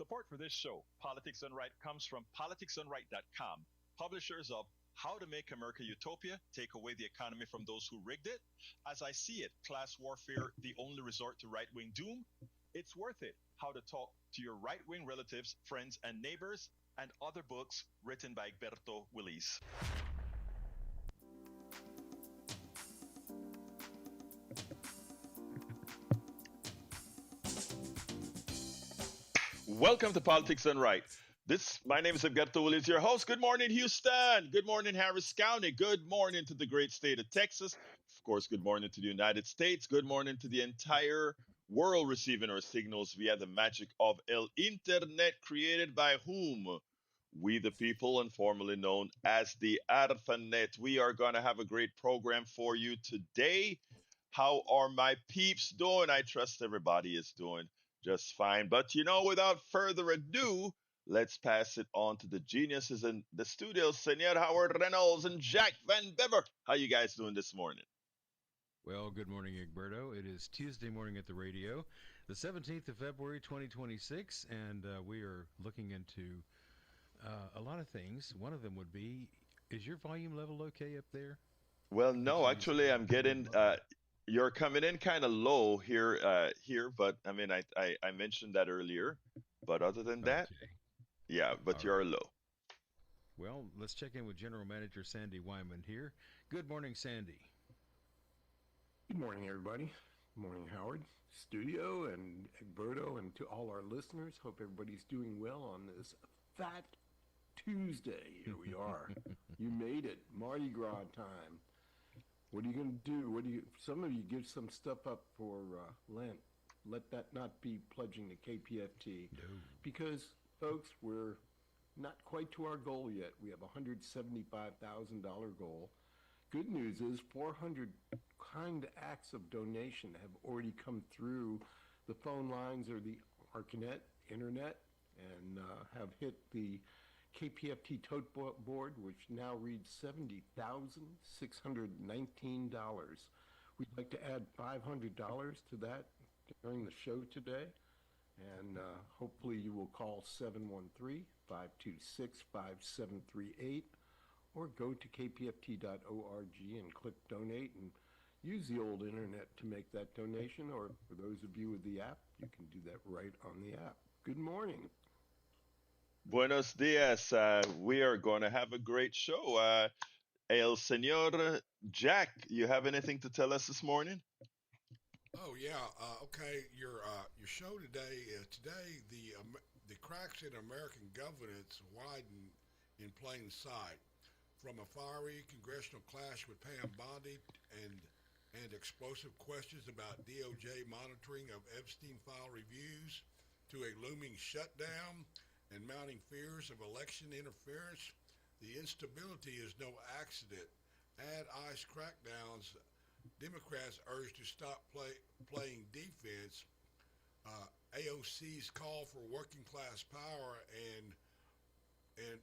Support for this show, Politics Done Right, comes from politicsdoneright.com, publishers of How to Make America Utopia, Take Away the Economy from Those Who Rigged It, As I See It, Class Warfare, The Only Resort to Right-Wing Doom, It's Worth It, How to Talk to Your Right-Wing Relatives, Friends, and Neighbors, and other books written by Egberto Willis. Welcome to Politics Done Right. My name is Egberto Willis, your host. Good morning, Houston. Good morning, Harris County. Good morning to the great state of Texas. Of course, good morning to the United States. Good morning to the entire world receiving our signals via the magic of El Internet, created by whom? We the people, and formerly known as the Arthanet. We are going to have a great program for you today. How are my peeps doing? I trust everybody is doing just fine. But without further ado, let's pass it on to the geniuses in the studio, Senor Howard Reynolds and Jack Van Bever. How you guys doing this morning? Well, good morning, Egberto. It is Tuesday morning at the radio, the 17th of February, 2026, and we are looking into a lot of things. One of them would be, is your volume level okay up there? Well, no, actually, I'm getting you're coming in kind of low here, but I mean, I mentioned that earlier, but other than that, Okay. yeah, but All you're right. low. Well, let's check in with General Manager Sandy Wyman here. Good morning, Sandy. Good morning, everybody. Good morning, Howard, studio, and Egberto, and to all our listeners. Hope everybody's doing well on this Fat Tuesday. Here we are. You made it. Mardi Gras time. What are you going to do? Some of you give some stuff up for Lent. Let that not be pledging to KPFT. No. Because, folks, we're not quite to our goal yet. We have a $175,000 goal. Good news is 400 kind acts of donation have already come through the phone lines or the ARCANET internet and have hit the KPFT tote board, which now reads $70,619. We'd like to add $500 to that during the show today, and hopefully you will call 713-526-5738 or go to kpft.org and click donate and use the old internet to make that donation, or for those of you with the app, you can do that right on the app. Good morning. Buenos dias. We are going to have a great show. El Senor Jack, you have anything to tell us this morning? Oh yeah, okay. Your show today. Today the cracks in American governance widen in plain sight, from a fiery congressional clash with Pam Bondi and explosive questions about DOJ monitoring of Epstein file reviews to a looming shutdown and mounting fears of election interference. The instability is no accident. Add ICE crackdowns. Democrats urge to stop playing defense. AOC's call for working class power and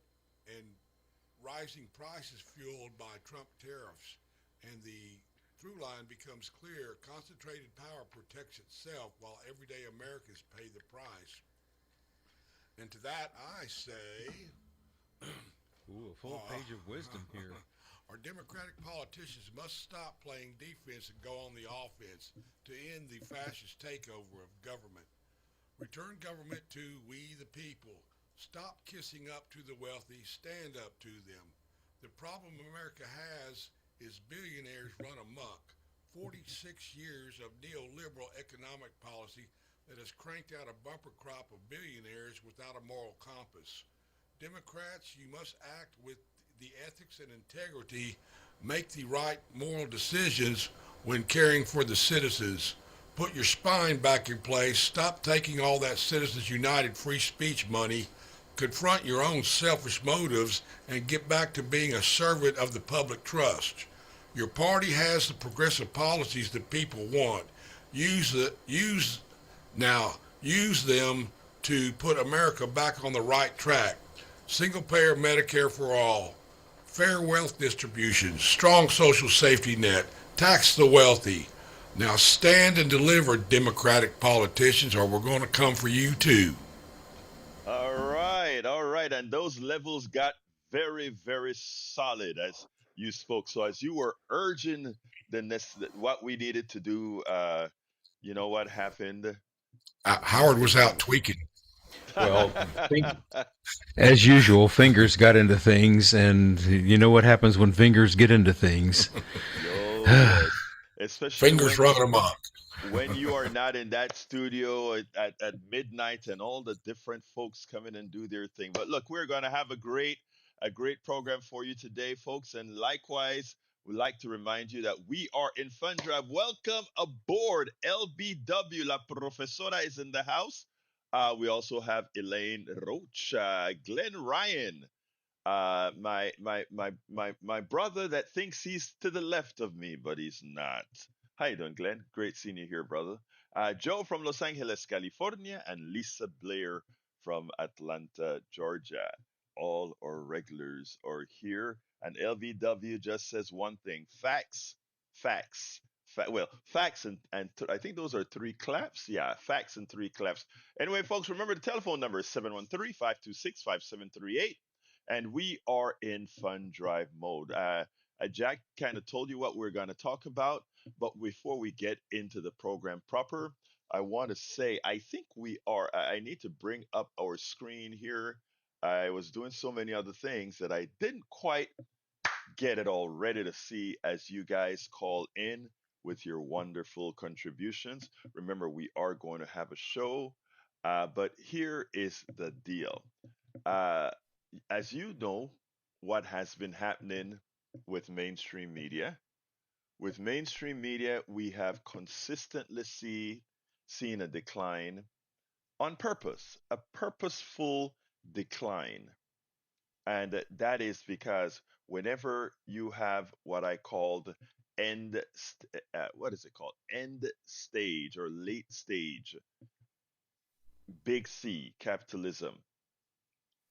rising prices fueled by Trump tariffs. And the through line becomes clear: concentrated power protects itself while everyday Americans pay the price. And to that I say, Ooh, a full page of wisdom here. our Democratic politicians must stop playing defense and go on the offense to end the fascist takeover of government. Return government to we the people. Stop kissing up to the wealthy, stand up to them. The problem America has is billionaires run amok. 46 years of neoliberal economic policy that has cranked out a bumper crop of billionaires without a moral compass. Democrats, you must act with the ethics and integrity, make the right moral decisions when caring for the citizens. Put your spine back in place, stop taking all that Citizens United free speech money, confront your own selfish motives, and get back to being a servant of the public trust. Your party has the progressive policies that people want. Use them to put America back on the right track. Single-payer Medicare for all, fair wealth distribution, strong social safety net, tax the wealthy. Now stand and deliver, Democratic politicians, or we're going to come for you too. right, and those levels got very, very solid as you spoke. So as you were urging what we needed to do, you know what happened? Howard was out tweaking. Well, as usual, fingers got into things, and you know what happens when fingers get into things. Oh yes, especially Fingers running amok. when you are not in that studio at midnight and all the different folks come in and do their thing. But look, we're going to have a great program for you today, folks. And likewise, we'd like to remind you that we are in Fun Drive. Welcome aboard, LBW. La Profesora is in the house. We also have Elaine Roach, Glenn Ryan, my brother that thinks he's to the left of me, but he's not. How you doing, Glenn? Great seeing you here, brother. Joe from Los Angeles, California, and Lisa Blair from Atlanta, Georgia. All our regulars are here, and LVW just says one thing: facts, facts. Well, facts I think those are three claps. Yeah, facts and three claps. Anyway, folks, remember the telephone number is 713-526-5738, and we are in fun drive mode. Jack kind of told you what we're going to talk about, but before we get into the program proper, I want to say I think we are. I need to bring up our screen here. I was doing so many other things that I didn't quite get it all ready to see as you guys call in with your wonderful contributions. Remember, we are going to have a show, but here is the deal. Uh, as you know, what has been happening with mainstream media. With mainstream media, we have consistently seen a decline on purpose, a purposeful decline. And that is because whenever you have what I called what is it called? End stage or late stage, big C, capitalism,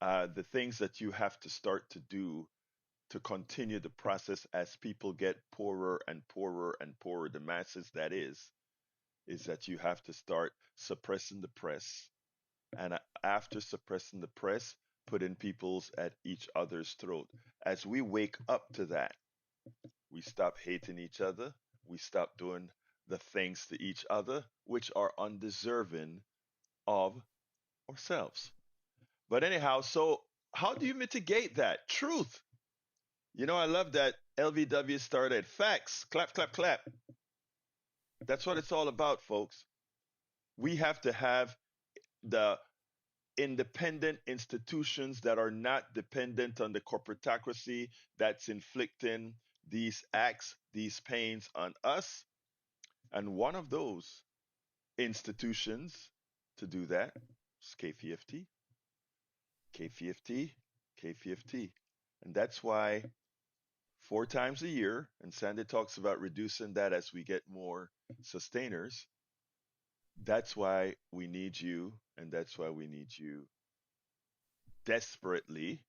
the things that you have to start to do to continue the process as people get poorer and poorer and poorer, the masses that is that you have to start suppressing the press. And after suppressing the press, putting people's at each other's throat. As we wake up to that, we stop hating each other. We stop doing the things to each other which are undeserving of ourselves. But anyhow, so how do you mitigate that? Truth. I love that LVW started. Facts. Clap, clap, clap. That's what it's all about, folks. We have to have the independent institutions that are not dependent on the corporatocracy that's inflicting these acts, these pains on us. And one of those institutions to do that is KPFT, KPFT, KPFT. And that's why 4 times a year, and Sandy talks about reducing that as we get more sustainers. That's why we need you, and that's why we need you desperately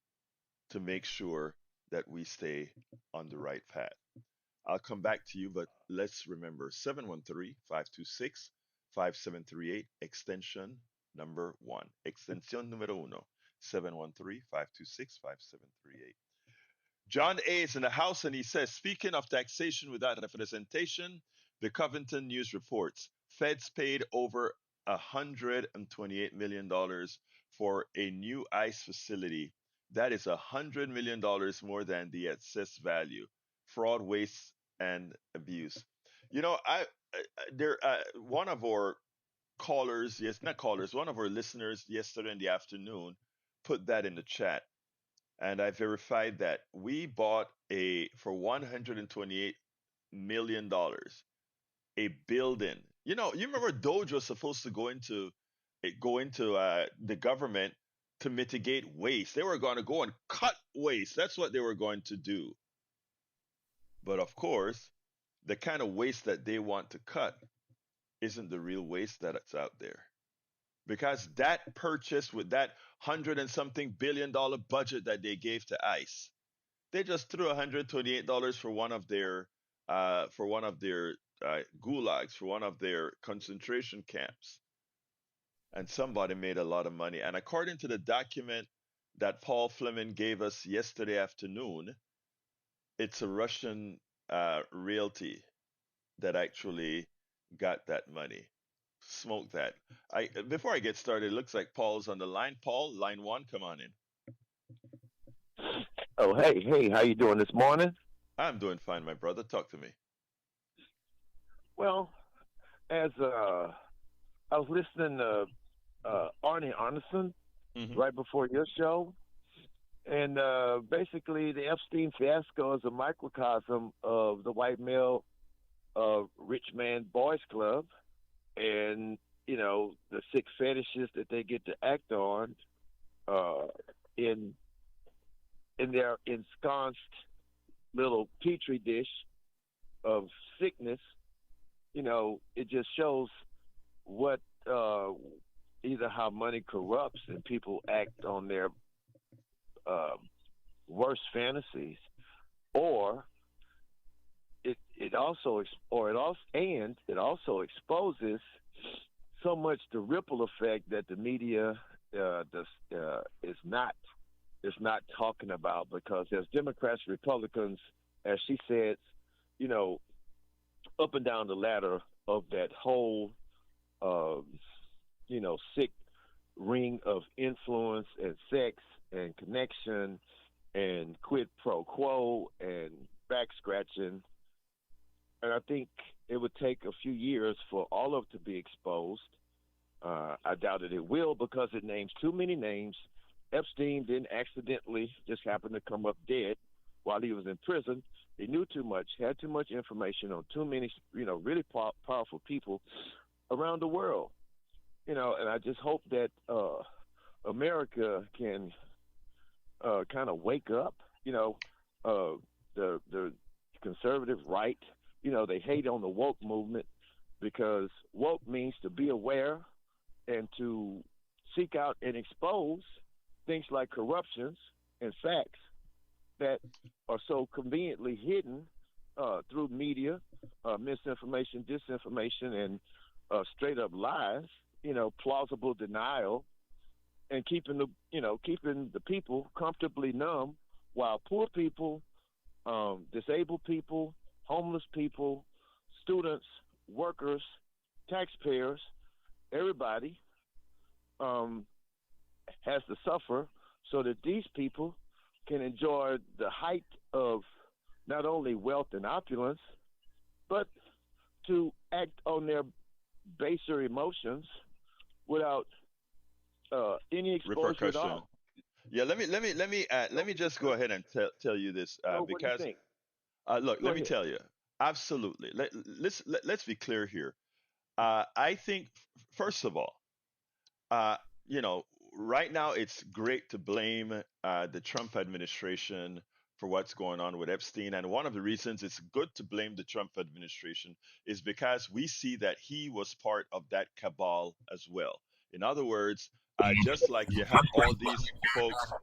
to make sure that we stay on the right path. I'll come back to you, but let's remember 713-526-5738, extension number one. Extension numero uno, 713-526-5738. John A. is in the house and he says, speaking of taxation without representation, the Covington News reports feds paid over $128 million for a new ICE facility. That is $100 million more than the assessed value. Fraud, waste, and abuse. There, one of our callers, yes, not callers, one of our listeners yesterday in the afternoon put that in the chat, and I verified that we bought a for $128 million a building. You remember Doge was supposed to go into the government to mitigate waste. They were going to go and cut waste. That's what they were going to do. But of course, the kind of waste that they want to cut isn't the real waste that's out there. Because that purchase with that hundred and something billion-dollar budget that they gave to ICE, they just threw $128 for one of their gulags, for one of their concentration camps, and somebody made a lot of money. And according to the document that Paul Fleming gave us yesterday afternoon, it's a Russian realty that actually got that money. Smoke that. I Before I get started, it looks like Paul's on the line. Paul, line one, come on in. Oh, hey, how you doing this morning? I'm doing fine, my brother. Talk to me. Well, as I was listening to Arnie Arneson Hmm. right before your show, and basically the Epstein fiasco is a microcosm of the white male rich man boys club, and the sick fetishes that they get to act on uh, in their ensconced little petri dish of sickness. It just shows what uh, either how money corrupts and people act on their uh, worst fantasies, or it also or it also exposes so much the ripple effect that the media does, is not talking about, because as Democrats, Republicans, as she said, you know, up and down the ladder of that whole um, sick ring of influence and sex and connection and quid pro quo and back scratching. And I think it would take a few years for all of it to be exposed. I doubt that it will, because it names too many names. Epstein didn't accidentally just happen to come up dead while he was in prison. He knew too much, had too much information on too many, really powerful people around the world. And I just hope that America can kind of wake up. Uh, the conservative right, they hate on the woke movement, because woke means to be aware and to seek out and expose things like corruptions and facts that are so conveniently hidden through media, misinformation, disinformation, and straight up lies. Plausible denial, and keeping the people comfortably numb, while poor people, disabled people, homeless people, students, workers, taxpayers, everybody um, has to suffer, so that these people can enjoy the height of not only wealth and opulence, but to act on their baser emotions without any exposure at Repercussion. all. Yeah, let So, me just go ahead and tell you this, what do you because think? look, Go let me ahead. tell you, absolutely. Let's be clear here. I think, first of all, uh, you know, right now it's great to blame the Trump administration for what's going on with Epstein. And one of the reasons it's good to blame the Trump administration is because we see that he was part of that cabal as well. In other words, just like you have all these folks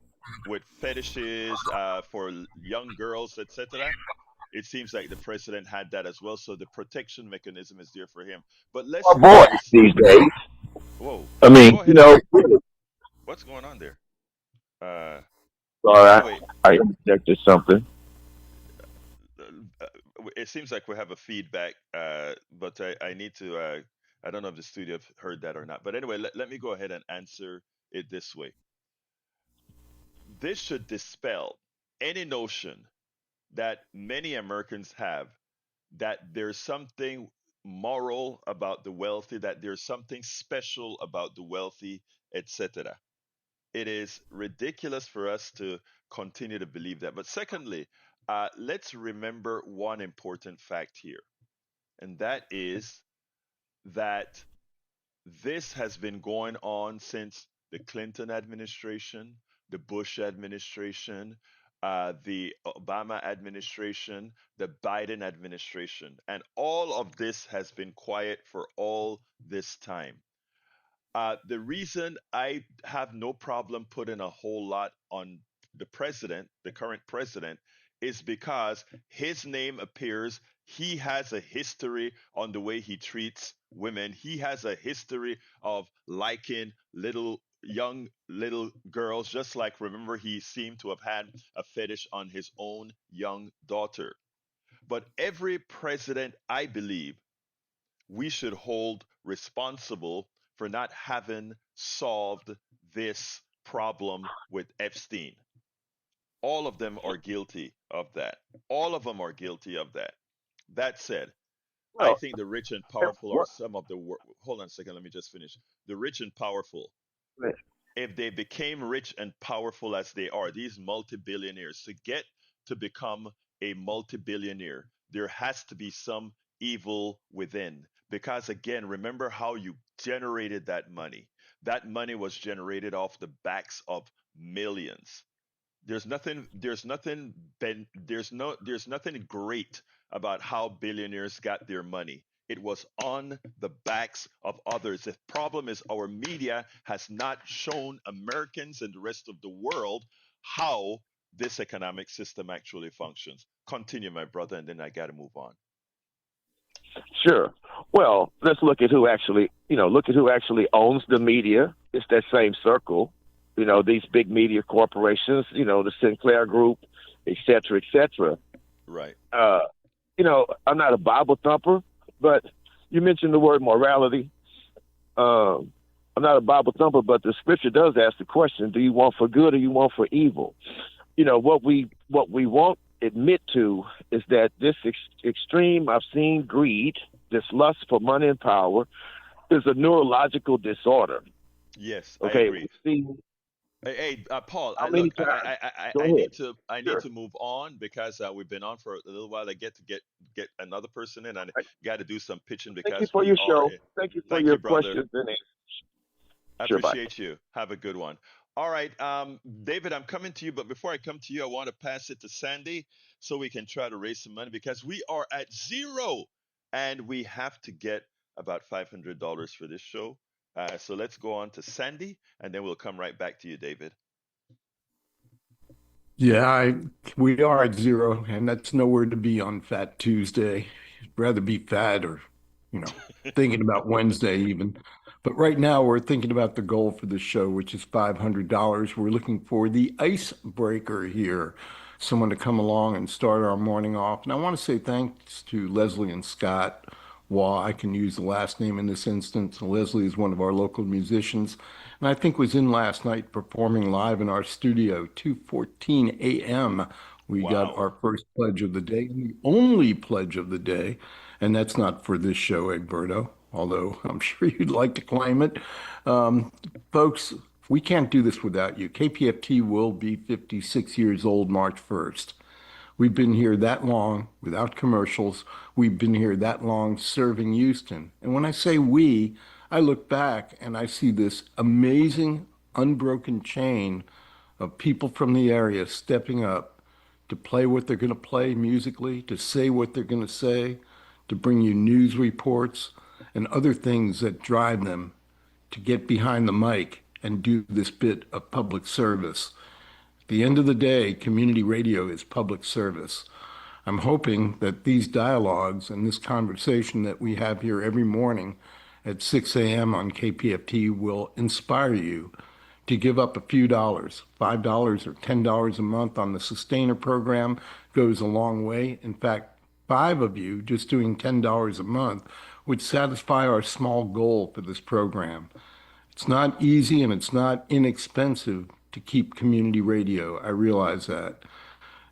with fetishes for young girls, etc., it seems like the president had that as well. So the protection mechanism is there for him. But let's Our remember voice this. these days. Whoa, I mean, go ahead and what's going on there? Uh, sorry, anyway, I interjected something. uh, it seems like we have a feedback, but I need to. I don't know if the studio heard that or not. But anyway, let me go ahead and answer it this way. This should dispel any notion that many Americans have that there's something moral about the wealthy, that there's something special about the wealthy, etc. It is ridiculous for us to continue to believe that. But secondly, let's remember one important fact here, and that is that this has been going on since the Clinton administration, the Bush administration, the Obama administration, the Biden administration, and all of this has been quiet for all this time. The reason I have no problem putting a whole lot on the president, the current president, is because his name appears. He has a history on the way he treats women. He has a history of liking little young little girls, just like remember he seemed to have had a fetish on his own young daughter. But every president, I believe, we should hold responsible for not having solved this problem with Epstein. All of them are guilty of that. All of them are guilty of that. That said, I Well, think the rich and powerful are what? some of the hold on a second, let me just finish. The rich and powerful, if they became rich and powerful as they are, these multi-billionaires, to get to become a multi-billionaire, there has to be some evil within. Because again, remember how you generated that money. That money was generated off the backs of millions. There's nothing great about how billionaires got their money. It was on the backs of others. The problem is our media has not shown Americans and the rest of the world how this economic system actually functions. Continue, my brother, and then I got to move on. Sure. Well, let's look at who actually, look at who actually owns the media. It's that same circle. These big media corporations, the Sinclair Group, et cetera, et cetera. Right. Uh, I'm not a Bible thumper, but you mentioned the word morality. Um, I'm not a Bible thumper, but the scripture does ask the question: do you want for good or you want for evil? What we won't admit to is that this extreme I've seen greed, this lust for money and power, is a neurological disorder. Yes, I Okay, agree. we see Hey, Paul. how many Look, times. I Go ahead. need to Sure. move on because we've been on for a little while. I get to get another person in, and Right. got to do some pitching Thank you because for we your are. show. Thank you for Thank your you, brother. questions and answers. I Sure, bye. appreciate you. Have a good one. All right, David, I'm coming to you, but before I come to you, I want to pass it to Sandy so we can try to raise some money because we are at zero, and we have to get about $500 for this show. So let's go on to Sandy, and then we'll come right back to you, David. Yeah, we are at zero, and that's nowhere to be on Fat Tuesday. Rather be fat or, you know, thinking about Wednesday even. But right now, we're thinking about the goal for the show, which is $500. We're looking for the icebreaker here, someone to come along and start our morning off. And I want to say thanks to Leslie and Scott. Waugh, I can use the last name in this instance. Leslie is one of our local musicians, and I think was in last night performing live in our studio, 2:14 a.m. We got Wow. our first pledge of the day, and the only pledge of the day, and that's not for this show, Egberto, although I'm sure you'd like to claim it. Um, Folks, we can't do this without you. KPFT will be 56 years old March 1st. We've been here that long without commercials. We've been here that long serving Houston. And when I say we, I look back and I see this amazing, unbroken chain of people from the area stepping up to play what they're going to play musically, to say what they're going to say, to bring you news reports and other things that drive them to get behind the mic and do this bit of public service. At the end of the day, community radio is public service. I'm hoping that these dialogues and this conversation that we have here every morning at 6 a.m. on KPFT will inspire you to give up a few dollars. $5 or $10 a month on the Sustainer program goes a long way. In fact, five of you just doing $10 a month would satisfy our small goal for this program. It's not easy and it's not inexpensive to keep community radio. I realize that.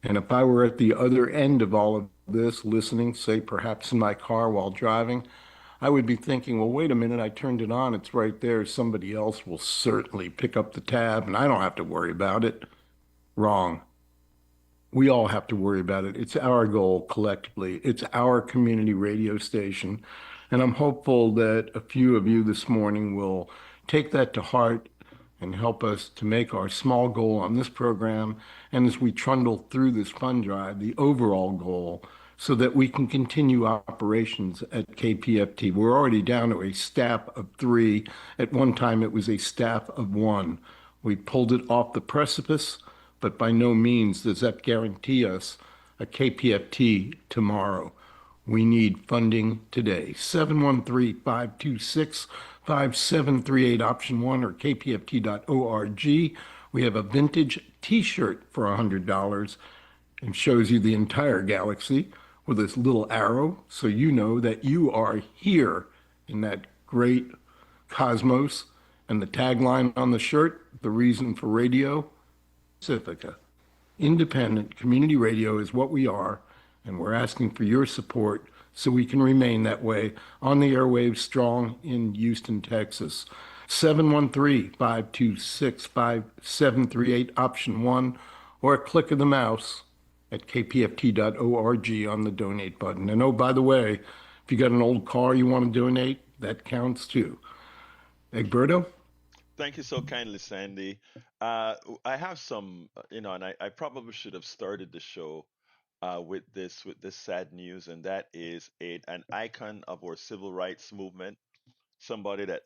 And if I were at the other end of all of this, listening, say perhaps in my car while driving, I would be thinking, well, wait a minute, I turned it on, it's right there. Somebody else will certainly pick up the tab and I don't have to worry about it. Wrong. We all have to worry about it. It's our goal collectively. It's our community radio station. And I'm hopeful that a few of you this morning will take that to heart and help us to make our small goal on this program. And as we trundle through this fund drive, the overall goal, so that we can continue operations at KPFT. We're already down to a staff of three. At one time, it was a staff of one. We pulled it off the precipice, but by no means does that guarantee us a KPFT tomorrow. We need funding today. 713-526 5738 option 1 or kpft.org. We have a vintage t-shirt for $100 and shows you the entire galaxy with this little arrow so you know that you are here in that great cosmos. And the tagline on the shirt, the reason for radio, Pacifica. Independent community radio is what we are, and we're asking for your support so we can remain that way on the airwaves strong in Houston, Texas. 713-526-5738, option 1, or a click of the mouse at kpft.org on the donate button. And oh, by the way, if you got an old car you want to donate, that counts too. Egberto? Thank you so kindly, Sandy. I have some, and I probably should have started the show with this sad news, and that is an icon of our civil rights movement, somebody that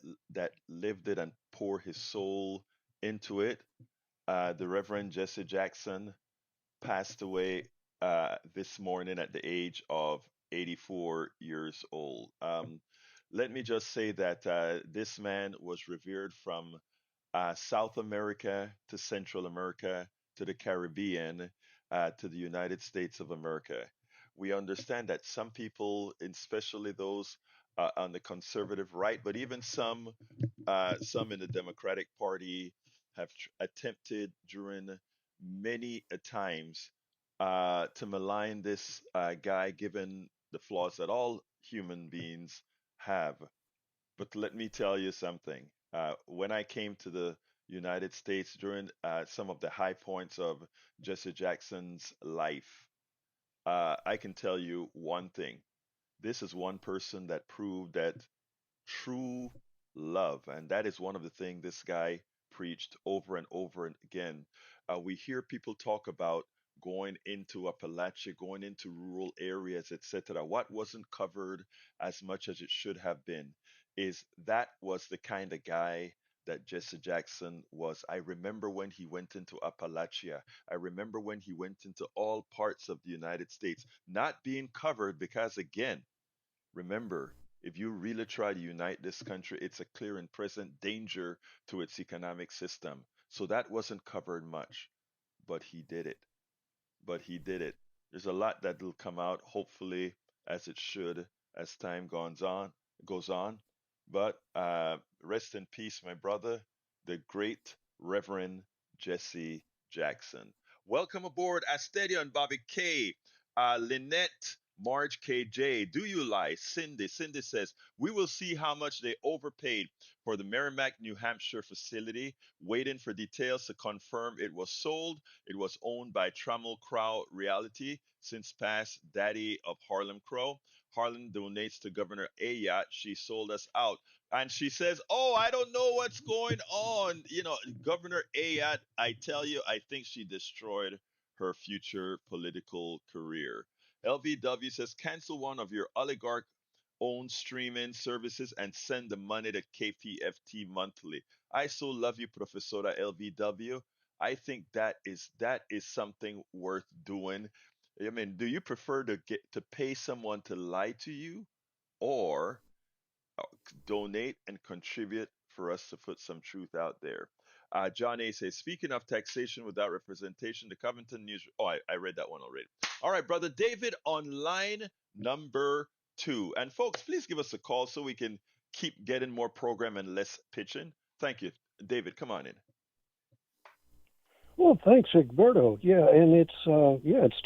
lived it and poured his soul into it. The Reverend Jesse Jackson passed away this morning at the age of 84 years old. Let me just say that this man was revered from South America to Central America to the Caribbean to the United States of America. We understand that some people, especially those on the conservative right, but even some in the Democratic Party, have attempted during many a times to malign this guy, given the flaws that all human beings have. But let me tell you something. When I came to the United States during some of the high points of Jesse Jackson's life, I can tell you one thing. This is one person that proved that true love. And that is one of the things this guy preached over and over and again. We hear people talk about going into Appalachia, going into rural areas, etc. What wasn't covered as much as it should have been is that was the kind of guy that Jesse Jackson was. I remember when he went into Appalachia. I remember when he went into all parts of the United States, not being covered because, again, remember, if you really try to unite this country, it's a clear and present danger to its economic system. So that wasn't covered much, but he did it. But he did it. There's a lot that will come out, hopefully, as it should, as time goes on. But rest in peace, my brother, the great Reverend Jesse Jackson. Welcome aboard, Asteria and Bobby K. Lynette, Marge KJ, do you lie? Cindy. Cindy says, we will see how much they overpaid for the Merrimack, New Hampshire facility, waiting for details to confirm it was sold. It was owned by Trammell Crow Realty, since past daddy of Harlem Crow. Harlan donates to Governor Ayotte. She sold us out. And she says, oh, I don't know what's going on. Governor Ayotte, I tell you, I think she destroyed her future political career. LVW says, cancel one of your oligarch owned streaming services and send the money to KPFT monthly. I so love you, Professora LVW. I think that is something worth doing. I mean, do you prefer to pay someone to lie to you, or donate and contribute for us to put some truth out there? John A says, speaking of taxation without representation, the Covington News. Oh, I read that one already. All right, brother David on line number 2. And folks, please give us a call so we can keep getting more program and less pitching. Thank you, David. Come on in. Well, thanks, Egberto. Yeah, and it's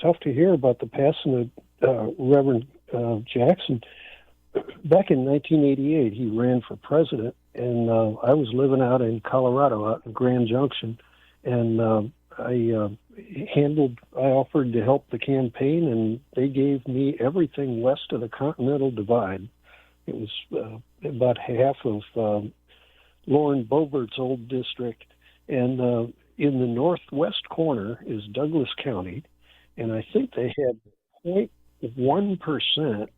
tough to hear about the passing of Reverend Jackson. Back in 1988, he ran for president, and I was living out in Colorado, out in Grand Junction, and I offered to help the campaign, and they gave me everything west of the Continental Divide. It was about half of Lauren Boebert's old district, and in the northwest corner is Douglas County, and I think they had 0.1%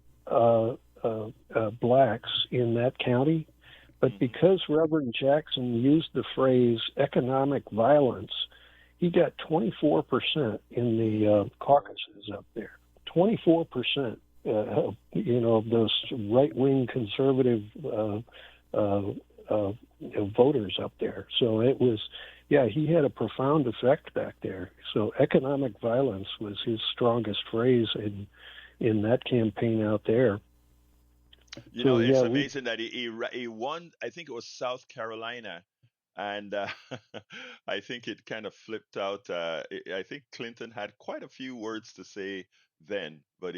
blacks in that county. But because Reverend Jackson used the phrase economic violence, he got 24% in the caucuses up there. 24%, of those right-wing conservative voters up there. So it was, yeah, he had a profound effect back there. So economic violence was his strongest phrase in that campaign out there. You know, it's amazing that he won. I think it was South Carolina, and I think it kind of flipped out. I think Clinton had quite a few words to say then, but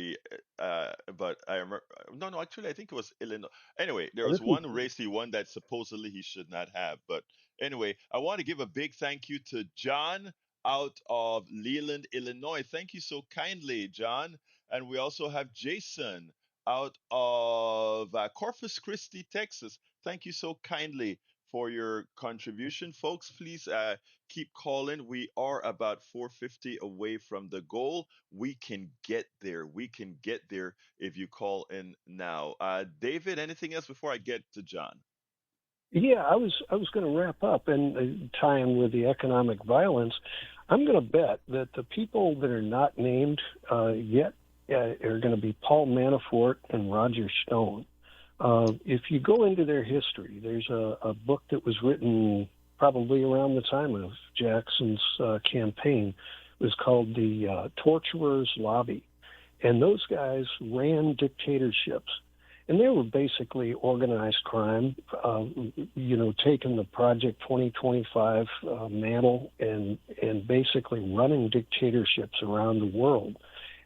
but I remember. No, no, actually, I think it was Illinois. Anyway, there was one race he won that supposedly he should not have. But anyway, I want to give a big thank you to John out of Leland, Illinois. Thank you so kindly, John. And we also have Jason out of Corpus Christi, Texas. Thank you so kindly for your contribution, folks. Please keep calling. We are about 450 away from the goal. We can get there. We can get there if you call in now. David, anything else before I get to John? Yeah, I was going to wrap up and tie in with the economic violence. I'm going to bet that the people that are not named yet are going to be Paul Manafort and Roger Stone. If you go into their history, there's a book that was written probably around the time of Jackson's campaign. It was called The Torturer's Lobby. And those guys ran dictatorships. And they were basically organized crime, taking the Project 2025 mantle and basically running dictatorships around the world.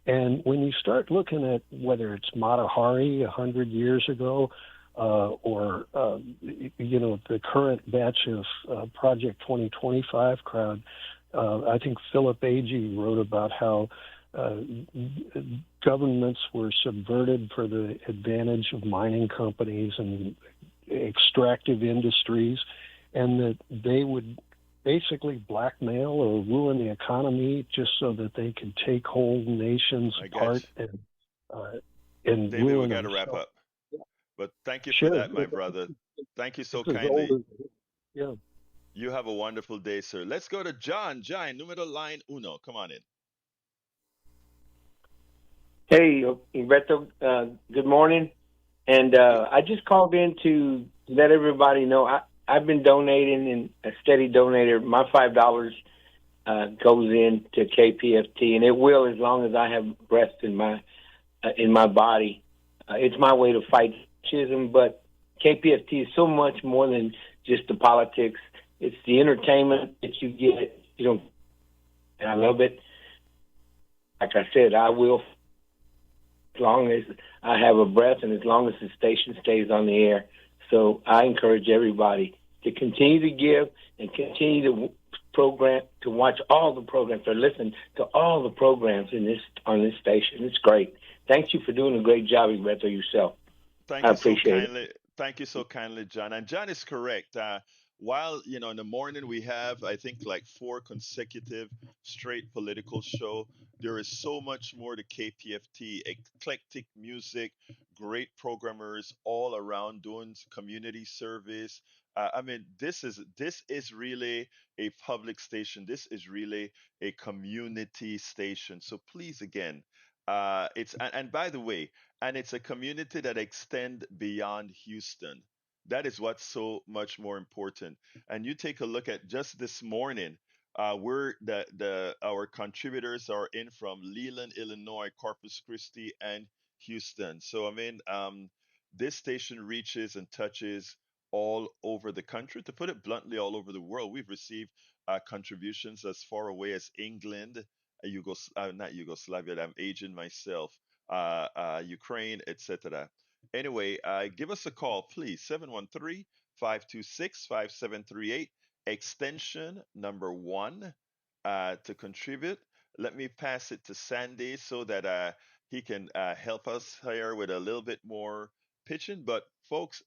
And when you start looking at whether it's Mata Hari 100 years ago or the current batch of Project 2025 crowd, I think Philip Agee wrote about how governments were subverted for the advantage of mining companies and extractive industries, and that they would basically blackmail or ruin the economy just so that they could take whole nations apart and David, ruin we got to wrap up. But thank you for that, my brother. Thank you so kindly. Yeah. You have a wonderful day, sir. Let's go to John. John, numero line uno. Come on in. Hey, Humberto, good morning. And I just called in to let everybody know I've been donating and a steady donator. My $5 goes into KPFT, and it will as long as I have breath in my body. It's my way to fight fascism, but KPFT is so much more than just the politics. It's the entertainment that you get. And I love it. Like I said, I will, as long as I have a breath and as long as the station stays on the air. So I encourage everybody to continue to give and continue to program, to watch all the programs or listen to all the programs on this station. It's great. Thank you for doing a great job, Humberto, yourself. I appreciate it. Thank you so kindly, John. And John is correct. While in the morning we have, I think, like 4 consecutive straight political show, there is so much more to KPFT. Eclectic music, great programmers all around doing community service. I mean, this is really a public station. This is really a community station. So please, again, and by the way, and it's a community that extend beyond Houston. That is what's so much more important. And you take a look at just this morning, we're our contributors are in from Leland, Illinois, Corpus Christi, and Houston. So I mean, this station reaches and touches all over the country. To put it bluntly, all over the world. We've received contributions as far away as England, not Yugoslavia. I'm Asian myself. Ukraine, etc. Anyway, give us a call, please. 713-526-5738, extension number 1 to contribute. Let me pass it to Sandy so that he can help us here with a little bit more pitching. But, folks,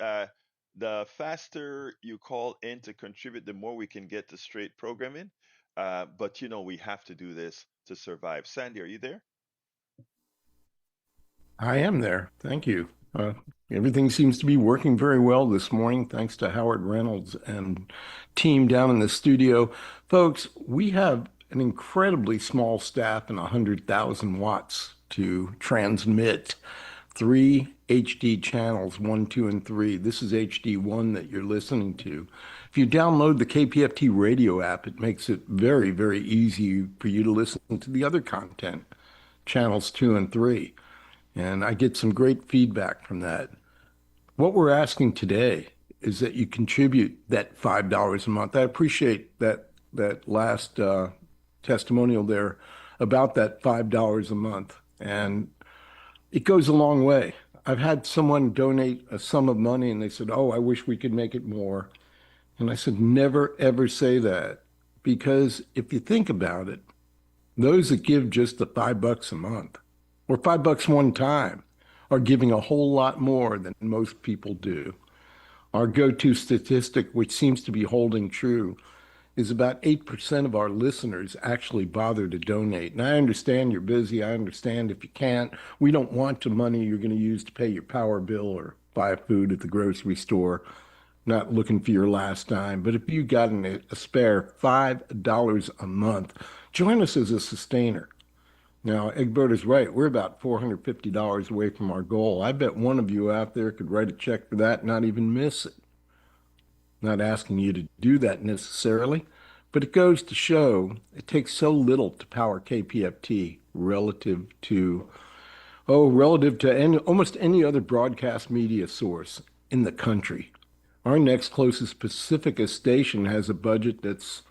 the faster you call in to contribute, the more we can get to straight programming. But, we have to do this to survive. Sandy, are you there? I am there. Thank you. Everything seems to be working very well this morning, thanks to Howard Reynolds and team down in the studio. Folks, we have an incredibly small staff and 100,000 watts to transmit 3 HD channels 1, 2, and 3. This is HD1 that you're listening to. If you download the KPFT radio app, it makes it very, very easy for you to listen to the other content, channels 2 and 3. And I get some great feedback from that. What we're asking today is that you contribute that $5 a month. I appreciate that last testimonial there about that $5 a month. And it goes a long way. I've had someone donate a sum of money and they said, "Oh, I wish we could make it more." And I said, never, ever say that. Because if you think about it, those that give just the $5 a month or $5 one time are giving a whole lot more than most people do. Our go-to statistic, which seems to be holding true, is about 8% of our listeners actually bother to donate. And I understand you're busy. I understand if you can't. We don't want the money you're going to use to pay your power bill or buy food at the grocery store. Not looking for your last dime. But if you got a spare $5 a month, join us as a sustainer. Now, Egberto's right. We're about $450 away from our goal. I bet one of you out there could write a check for that and not even miss it. Not asking you to do that necessarily, but it goes to show it takes so little to power KPFT relative to almost any other broadcast media source in the country. Our next closest Pacifica station has a budget that's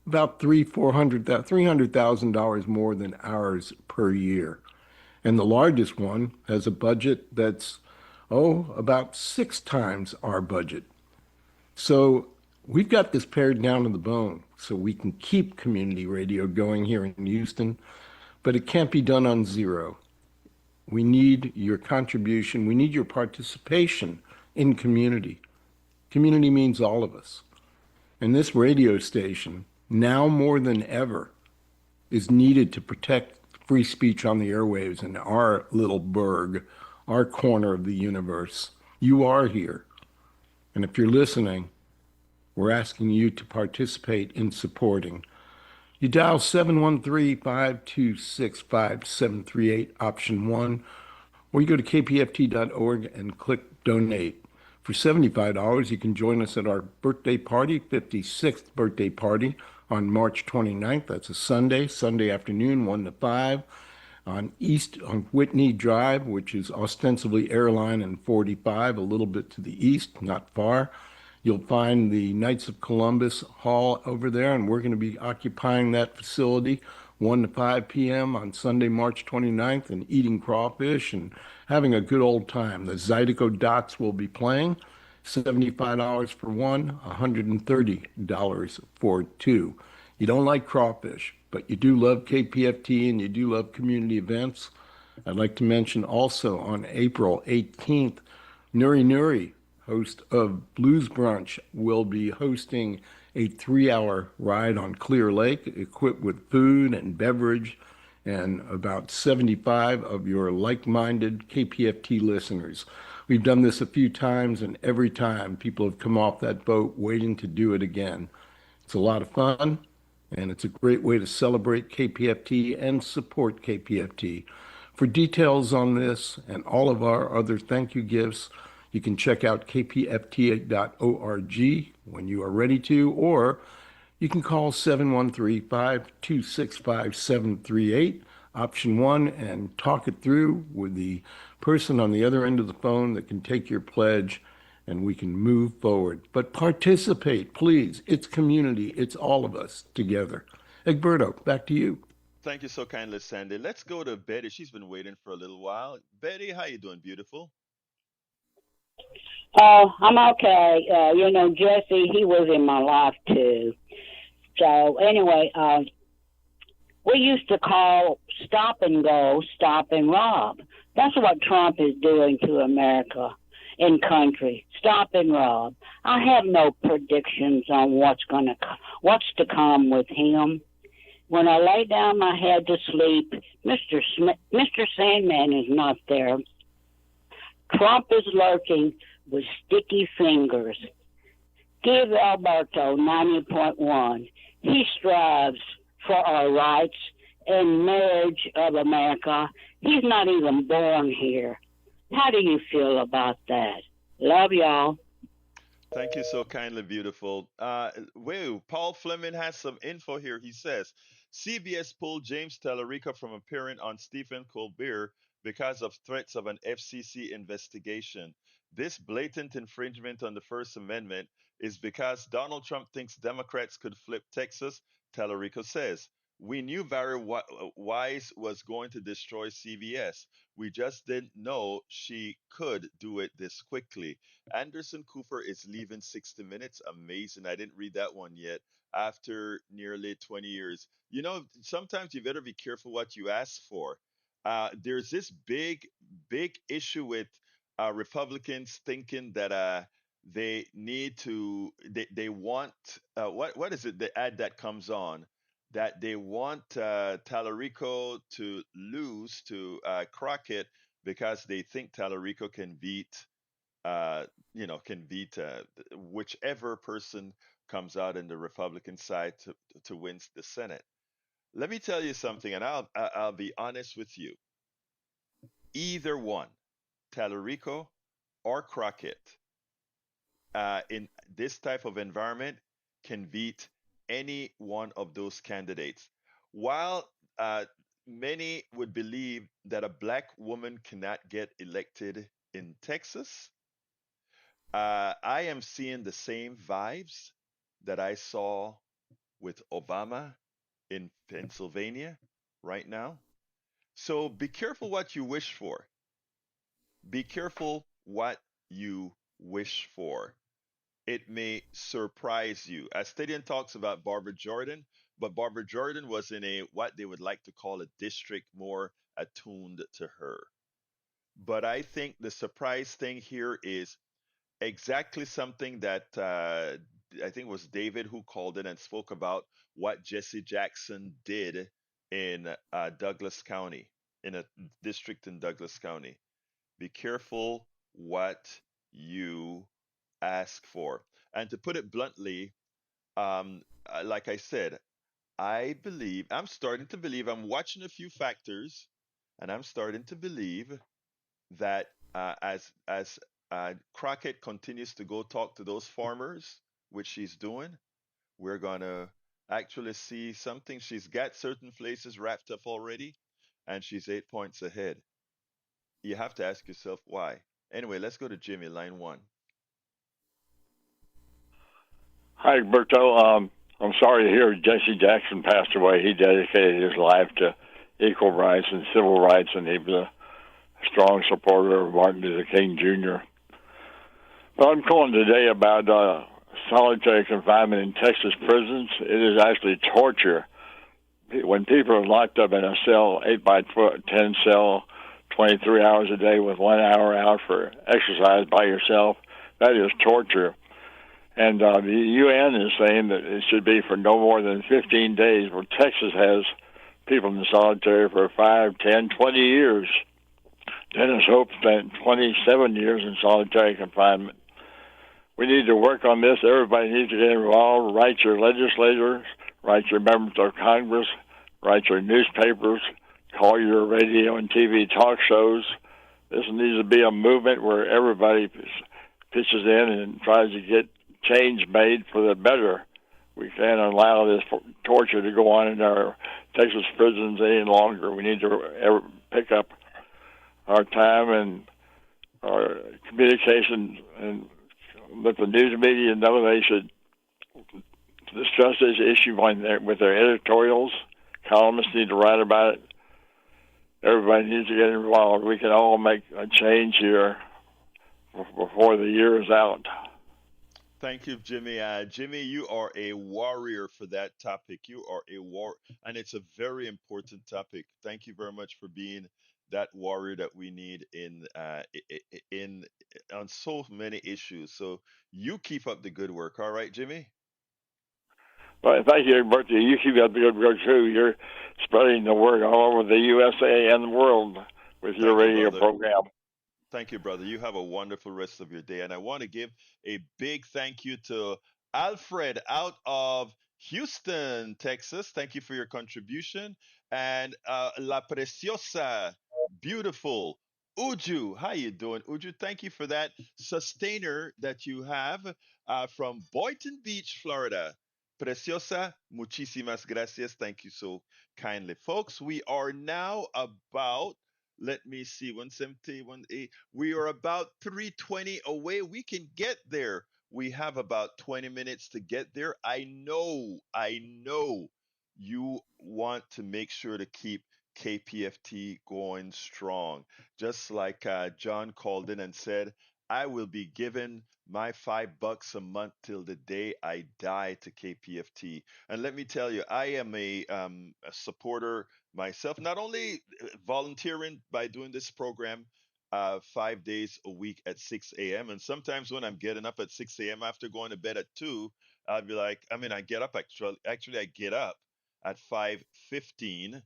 about $300,000 more than ours per year. And the largest one has a budget that's, about 6 times our budget. So we've got this pared down to the bone so we can keep community radio going here in Houston, but it can't be done on zero. We need your contribution. We need your participation in community. Community means all of us. And this radio station, now more than ever, is needed to protect free speech on the airwaves in our little burg, our corner of the universe. You are here. And if you're listening, we're asking you to participate in supporting. You dial 713-526-5738, option 1, or you go to kpft.org and click donate. For $75, you can join us at our birthday party, 56th birthday party on March 29th. That's a Sunday afternoon, 1 to 5, on Whitney Drive, which is ostensibly Airline and 45, a little bit to the east, not far. You'll find the Knights of Columbus Hall over there, and we're going to be occupying that facility 1 to 5 p.m. on Sunday, March 29th, and eating crawfish and having a good old time. The Zydeco Dots will be playing, $75 for one, $130 for two. You don't like crawfish, but you do love KPFT and you do love community events. I'd like to mention also on April 18th, Nuri Nuri, host of Blues Brunch, will be hosting a 3-hour ride on Clear Lake, equipped with food and beverage, and about 75 of your like-minded KPFT listeners. We've done this a few times, and every time people have come off that boat waiting to do it again. It's a lot of fun, and it's a great way to celebrate KPFT and support KPFT. For details on this and all of our other thank you gifts, you can check out kpft.org when you are ready to, or you can call 713-526-5738, option 1, and talk it through with the person on the other end of the phone that can take your pledge, and we can move forward. But participate, please. It's community. It's all of us together. Egberto, back to you. Thank you so kindly, Sandy. Let's go to Betty. She's been waiting for a little while. Betty, how you doing, beautiful? I'm okay. Jesse, he was in my life too. So anyway, we used to call stop and go, stop and rob. That's what Trump is doing to America and country. Stop and rob. I have no predictions on what's to come with him. When I lay down my head to sleep, Mr. Sandman is not there. Trump is lurking with sticky fingers. Give Alberto 90.1. He strives for our rights and marriage of America. He's not even born here. How do you feel about that? Love y'all. Thank you so kindly, beautiful. Wow, Paul Fleming has some info here. He says CBS pulled James Tallarico from appearing on Stephen Colbert because of threats of an FCC investigation. This blatant infringement on the First Amendment is because Donald Trump thinks Democrats could flip Texas, Tallarico says. We knew Wise was going to destroy CBS. We just didn't know she could do it this quickly. Anderson Cooper is leaving 60 Minutes. Amazing. I didn't read that one yet. After nearly 20 years. You know, sometimes you better be careful what you ask for. There's this big issue with Republicans thinking that they want, what is it, the ad that comes on? That they want Tallarico to lose to Crockett because they think Tallarico can uh, can beat whichever person comes out in the Republican side to win the Senate. Let me tell you something, and I'll be honest with you. Either one, Tallarico or Crockett, in this type of environment, can beat any one of those candidates. While many would believe that a black woman cannot get elected in Texas, I am seeing the same vibes that I saw with Obama in Pennsylvania right now. So be careful what you wish for. Be careful what you wish for. It may surprise you. As Stadium talks about Barbara Jordan, but Barbara Jordan was in a what they would like to call a district more attuned to her. But I think the surprise thing here is exactly something that I think it was David who called in and spoke about what Jesse Jackson did in Douglas County, in a district in Douglas County. Be careful what you ask for. And to put it bluntly, like I said, I'm starting to believe, I'm watching a few factors, and I'm starting to believe that as Crockett continues to go talk to those farmers, which she's doing, we're gonna actually see something. She's got certain places wrapped up already, and she's 8 points ahead. You have to ask yourself why. Anyway, let's go to Jimmy, line one. Hi, Berto. I'm sorry to hear Jesse Jackson passed away. He dedicated his life to equal rights and civil rights, and he was a strong supporter of Martin Luther King Jr. But I'm calling today about solitary confinement in Texas prisons. It is actually torture. When people are locked up in a cell, 8 by 10 cell, 23 hours a day with 1 hour out for exercise by yourself, that is torture. And the UN is saying that it should be for no more than 15 days. Well, Texas has people in solitary for 5, 10, 20 years. Dennis Hope spent 27 years in solitary confinement. We need to work on this. Everybody needs to get involved. Write your legislators, write your members of Congress, write your newspapers, call your radio and TV talk shows. This needs to be a movement where everybody pitches in and tries to get change made for the better. We can't allow this torture to go on in our Texas prisons any longer. We need to pick up our time and our communication and let the news media know they should discuss this issue with their editorials. Columnists need to write about it. Everybody needs to get involved. We can all make a change here before the year is out. Thank you, Jimmy. Jimmy, you are a warrior for that topic. You are a and it's a very important topic. Thank you very much for being that warrior that we need in on so many issues. So you keep up the good work. All right, Jimmy. Well, thank you, Bertie. You keep up the good work too. You're spreading the word all over the USA and the world with your Thank you, radio brother. program. Thank you, brother. You have a wonderful rest of your day. And I want to give a big thank you to Alfred out of Houston, Texas. Thank you for your contribution. And La Preciosa, beautiful. Uju, how you doing, Uju? Thank you for that sustainer that you have from Boynton Beach, Florida. Preciosa, muchísimas gracias. Thank you so kindly, folks. We are now about, let me see, 170, 180. We are about 320 away. We can get there. We have about 20 minutes to get there. I know you want to make sure to keep KPFT going strong. Just like John called in and said, I will be giving my $5 a month till the day I die to KPFT. And let me tell you, I am a supporter myself, not only volunteering by doing this program 5 days a week at 6 a.m. And sometimes when I'm getting up at 6 a.m. after going to bed at 2, I'll be like, I mean, I get up actually I get up at 5:15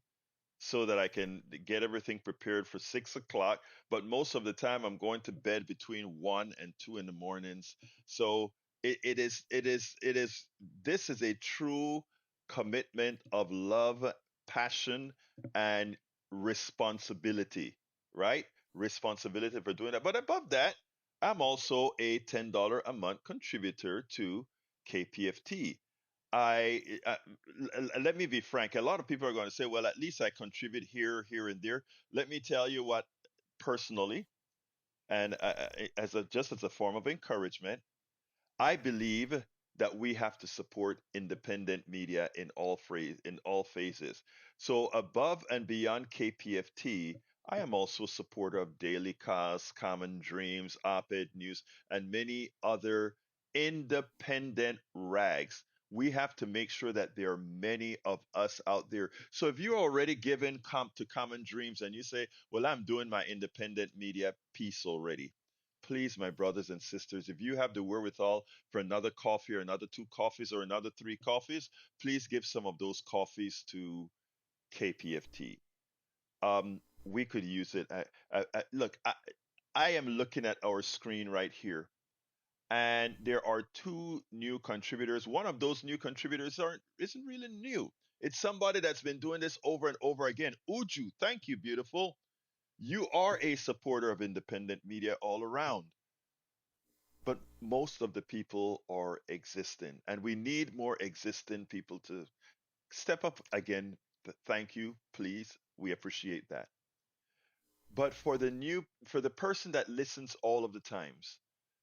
so that I can get everything prepared for 6 o'clock. But most of the time, I'm going to bed between 1 and 2 in the mornings. So it is. This is a true commitment of love, passion, and responsibility, right? Responsibility for doing that. But above that, I'm also a $10 a month contributor to KPFT. I let me be frank. A lot of people are going to say, "Well, at least I contribute here, here, and there." Let me tell you what, personally, and as a just as a form of encouragement, I believe that we have to support independent media in all phases. So above and beyond KPFT, I am also a supporter of Daily Cause, Common Dreams, Op-Ed News, and many other independent rags. We have to make sure that there are many of us out there. So if you're already given to Common Dreams and you say, "Well, I'm doing my independent media piece already," please, my brothers and sisters, if you have the wherewithal for another coffee or another two coffees or another three coffees, please give some of those coffees to KPFT. We could use it. Look, I am looking at our screen right here, and there are two new contributors. One of those new contributors isn't really new. It's somebody that's been doing this over and over again. Uju, thank you, beautiful. You are a supporter of independent media all around, but most of the people are existing, and we need more existing people to step up again. Thank you, please. We appreciate that. But for the person that listens all of the times,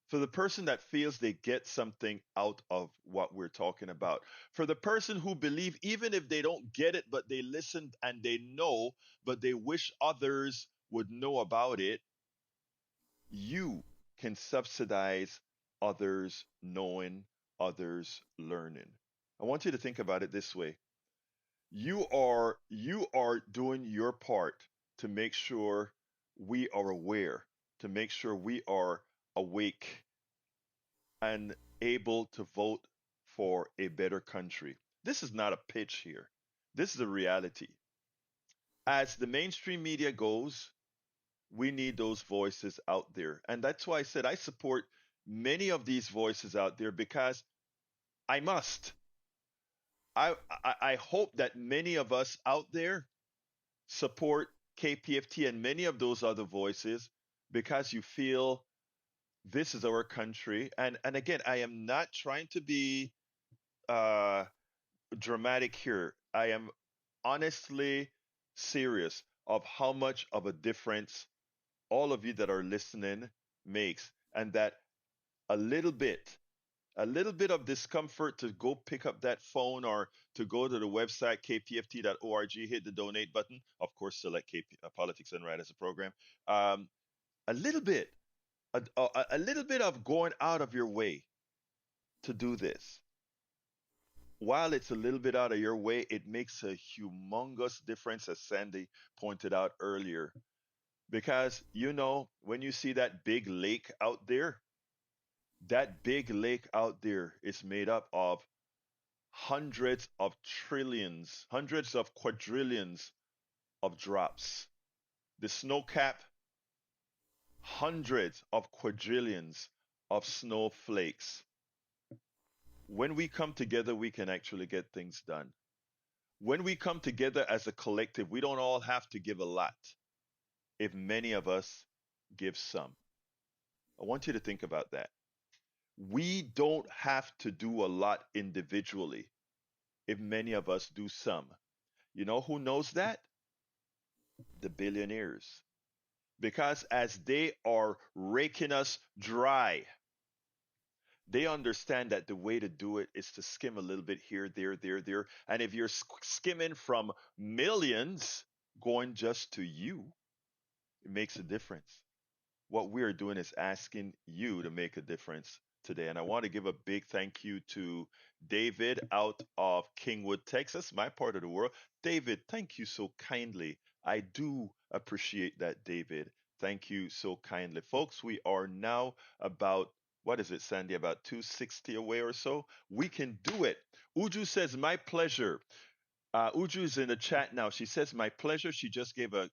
for the person that feels they get something out of what we're talking about, for the person who believe even if they don't get it, but they listen and they know, but they wish others would know about it, you can subsidize others knowing, others learning. I want you to think about it this way. You are doing your part to make sure we are aware, to make sure we are awake and able to vote for a better country. This is not a pitch here. This is a reality. As the mainstream media goes, we need those voices out there. And that's why I said I support many of these voices out there because I must. I hope that many of us out there support KPFT and many of those other voices because you feel this is our country. And again, I am not trying to be uh, dramatic here. I am honestly serious of how much of a difference all of you that are listening makes, and that a little bit a little bit of discomfort to go pick up that phone or to go to the website kpft.org, hit the donate button, of course select politics and right as a program. um, a little bit a little bit of going out of your way to do this. While it's a little bit out of your way, it makes a humongous difference, as Sandy pointed out earlier, because when you see that big lake out there, that big lake out there is made up of hundreds of trillions, hundreds of quadrillions of drops. The snow cap, hundreds of quadrillions of snowflakes. When we come together, we can actually get things done. When we come together as a collective, we don't all have to give a lot if many of us give some. I want you to think about that. We don't have to do a lot individually if many of us do some. You know who knows that? The billionaires. Because as they are raking us dry, they understand that the way to do it is to skim a little bit here, there. And if you're skimming from millions going just to you, it makes a difference. What we are doing is asking you to make a difference today. And I want to give a big thank you to David out of Kingwood, Texas, my part of the world. David, thank you so kindly. I do appreciate that, David. Thank you so kindly. Folks, we are now about, what is it, Sandy, about 260 away or so? We can do it. Uju says, my pleasure. Uju is in the chat now. She says, my pleasure. She just gave a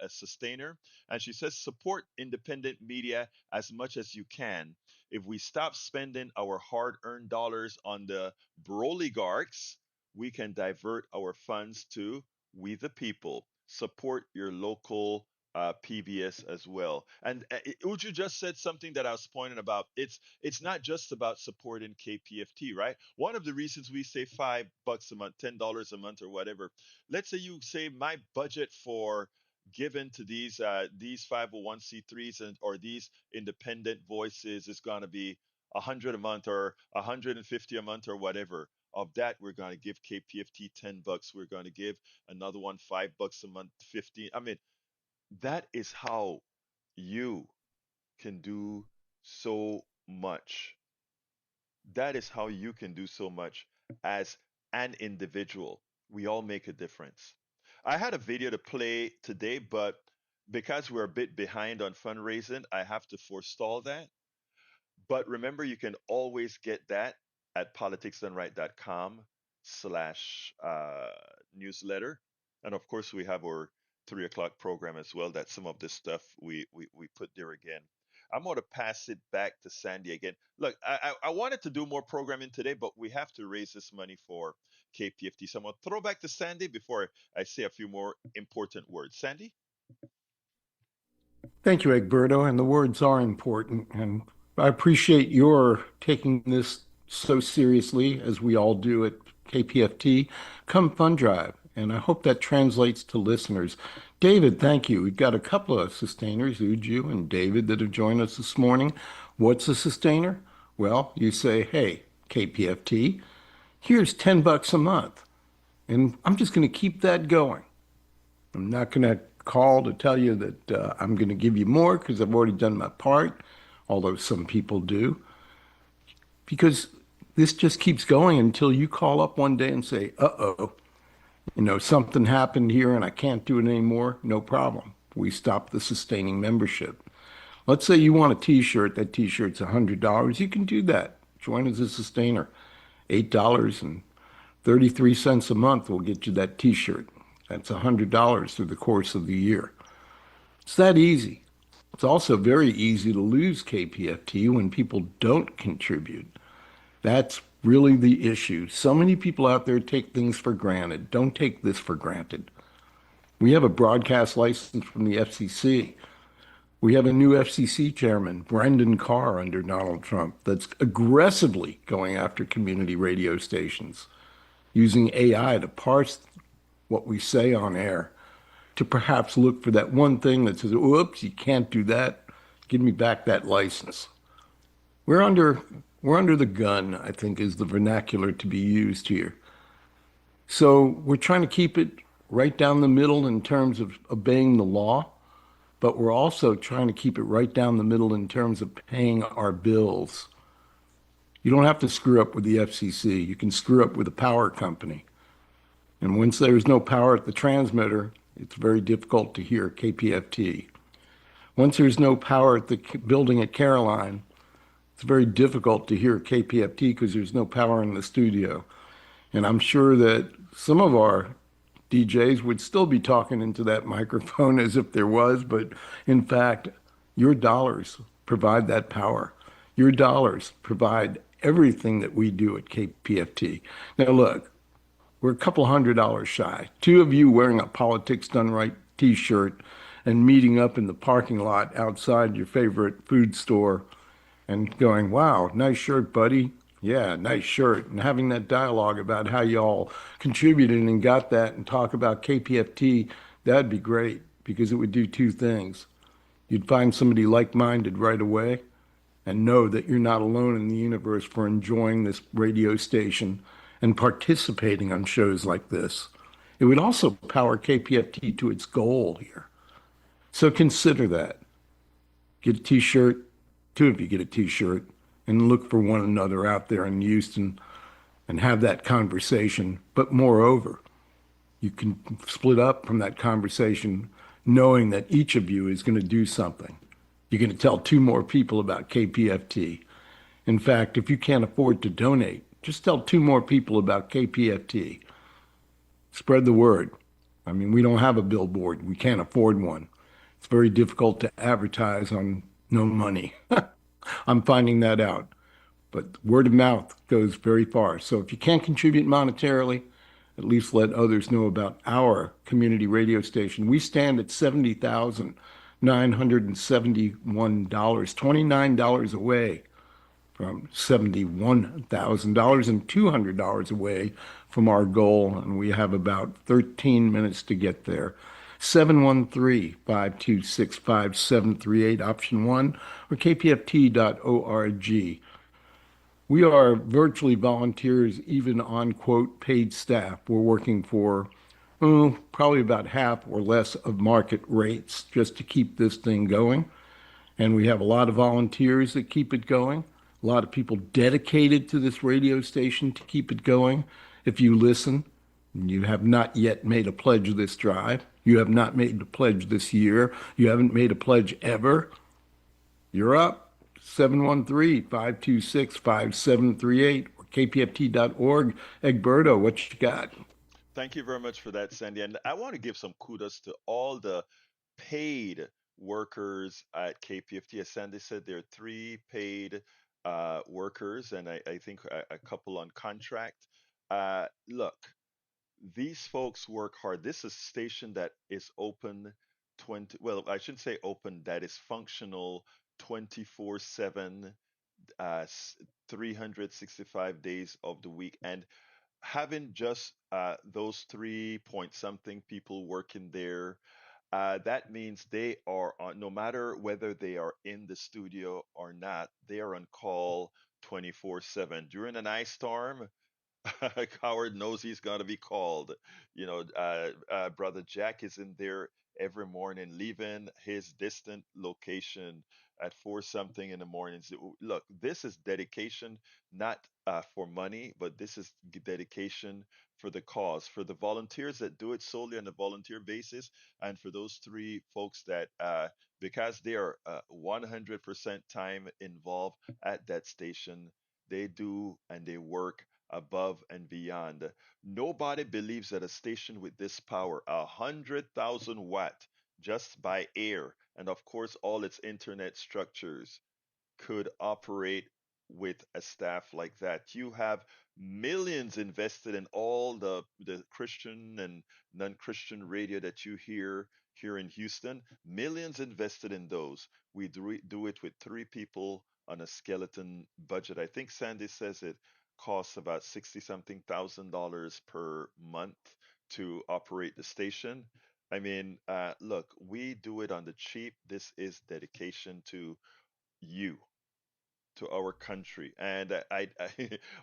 sustainer. And she says, support independent media as much as you can. If we stop spending our hard earned dollars on the broligarchs, we can divert our funds to we the people. Support your local PBS as well. And Uju just said something that I was pointing about. It's not just about supporting KPFT, right? One of the reasons we say $5 a month, $10 a month, or whatever. Let's say you say my budget for given to these 501c3s and or these independent voices is going to be 100 a month or 150 a month or whatever. Of that, we're going to give KPFT $10. We're going to give another one $5 a month, 15. I mean, that is how you can do so much. That is how you can do so much as an individual. We all make a difference. I had a video to play today, but because we're a bit behind on fundraising, I have to forestall that. But remember, you can always get that at politicsdoneright.com/, newsletter. And of course, we have our 3 o'clock program as well. That some of this stuff we put there again. I'm going to pass it back to Sandy again. Look, I wanted to do more programming today, but we have to raise this money for KPFT. So I'm going to throw back to Sandy before I say a few more important words. Sandy? Thank you, Egberto. And the words are important. And I appreciate your taking this so seriously, as we all do at KPFT. Come Fund Drive. And I hope that translates to listeners. David, thank you. We've got a couple of sustainers, Uju and David, that have joined us this morning. What's a sustainer? Well, you say, hey, KPFT, here's $10 a month. And I'm just going to keep that going. I'm not going to call to tell you that I'm going to give you more because I've already done my part, although some people do. Because this just keeps going until you call up one day and say, uh-oh, something happened here and I can't do it anymore. No problem. We stop the sustaining membership. Let's say you want a t-shirt. That t-shirt's $100. You can do that. Join as a sustainer. $8.33 a month will get you that t-shirt. That's $100 through the course of the year. It's that easy. It's also very easy to lose KPFT when people don't contribute. That's really the issue. So many people out there take things for granted. Don't take this for granted. We have a broadcast license from the FCC. We have a new FCC chairman, Brendan Carr, under Donald Trump, that's aggressively going after community radio stations, using AI to parse what we say on air, to perhaps look for that one thing that says, whoops, you can't do that. Give me back that license. We're under the gun, I think, is the vernacular to be used here. So we're trying to keep it right down the middle in terms of obeying the law, but we're also trying to keep it right down the middle in terms of paying our bills. You don't have to screw up with the FCC. You can screw up with a power company. And once there's no power at the transmitter, it's very difficult to hear KPFT. Once there's no power at the building at Caroline, it's very difficult to hear KPFT because there's no power in the studio. And I'm sure that some of our DJs would still be talking into that microphone as if there was, but in fact, your dollars provide that power. Your dollars provide everything that we do at KPFT. Now look, we're a couple $100 shy. Two of you wearing a Politics Done Right t-shirt and meeting up in the parking lot outside your favorite food store and going, wow, nice shirt, buddy. Yeah, nice shirt. And having that dialogue about how y'all contributed and got that and talk about KPFT, that'd be great because it would do two things. You'd find somebody like minded right away and know that you're not alone in the universe for enjoying this radio station and participating on shows like this. It would also power KPFT to its goal here. So consider that. Get a t shirt, two of you get a t shirt, and look for one another out there in Houston and have that conversation. But moreover, you can split up from that conversation knowing that each of you is going to do something. You're going to tell two more people about KPFT. In fact, if you can't afford to donate, just tell two more people about KPFT. Spread the word. I mean, we don't have a billboard. We can't afford one. It's very difficult to advertise on no money. I'm finding that out. But word of mouth goes very far. So if you can't contribute monetarily, at least let others know about our community radio station. We stand at $70,971, $29 away from $71,000 and $200 away from our goal. And we have about 13 minutes to get there. 713-526-5738, option one, or kpft.org. We are virtually volunteers, even on quote paid staff. We're working for probably about half or less of market rates just to keep this thing going. And we have a lot of volunteers that keep it going, a lot of people dedicated to this radio station to keep it going. If you listen, and you have not yet made a pledge this drive, you have not made a pledge this year, you haven't made a pledge ever, you're up. 713-526-5738 or kpft.org. Egberto, what you got? Thank you very much for that, Sandy. And I want to give some kudos to all the paid workers at KPFT. As Sandy said, there are three paid workers, and I think a couple on contract. Look, these folks work hard. This is a station that is open 20, well, I shouldn't say open, that is functional 24/7, 365 days of the week. And having just those 3 point something people working there, that means they are on, no matter whether they are in the studio or not, they are on call 24/7. During an ice storm, Howard knows he's going to be called. Brother Jack is in there every morning, leaving his distant location at four something in the morning. So, look, this is dedication, not for money, but this is dedication for the cause, for the volunteers that do it solely on a volunteer basis, and for those three folks that, because they are 100% time involved at that station, they do and they work above and beyond. Nobody believes that a station with this power, 100,000 watt just by air, and of course all its internet structures, could operate with a staff like that. You have millions invested in all the Christian and non-Christian radio that you hear here in Houston. Millions invested in those. We do it with three people on a skeleton budget. I think Sandy says it costs about 60 something thousand dollars per month to operate the station. I mean, look, we do it on the cheap. This is dedication to you, to our country. And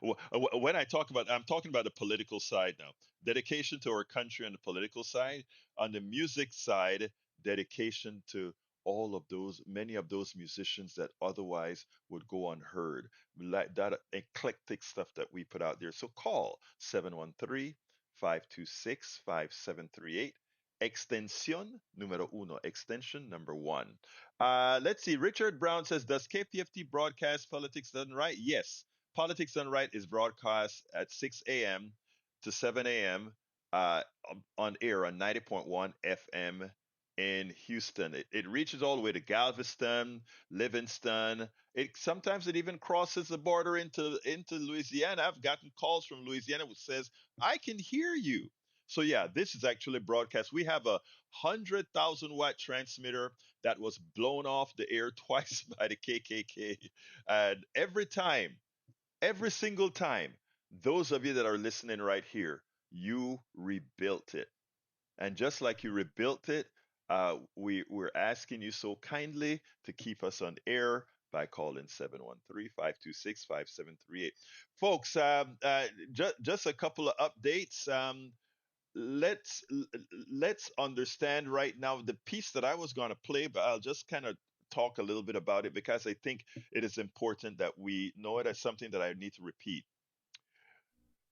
when I talk about, I'm talking about the political side now. Dedication to our country on the political side. On the music side, dedication to all of those, many of those musicians that otherwise would go unheard. Like that eclectic stuff that we put out there. So call 713-526-5738. Extension numero uno, extension number one. Let's see. Richard Brown says, "Does KPFT broadcast Politics Done Right?" Yes. Politics Done Right is broadcast at 6 a.m. to 7 a.m. On air on 90.1 FM in Houston. It reaches all the way to Galveston, Livingston. It even crosses the border into Louisiana. I've gotten calls from Louisiana which says, "I can hear you." So yeah, this is actually broadcast. We have a 100,000 watt transmitter that was blown off the air twice by the KKK, and every single time, those of you that are listening right here, you rebuilt it. And just like you rebuilt it, we're asking you so kindly to keep us on air by calling 713-526-5738. Folks, just a couple of updates. Let's let's understand right now the piece that I was going to play, but I'll just kind of talk a little bit about it because I think it is important that we know it as something that I need to repeat.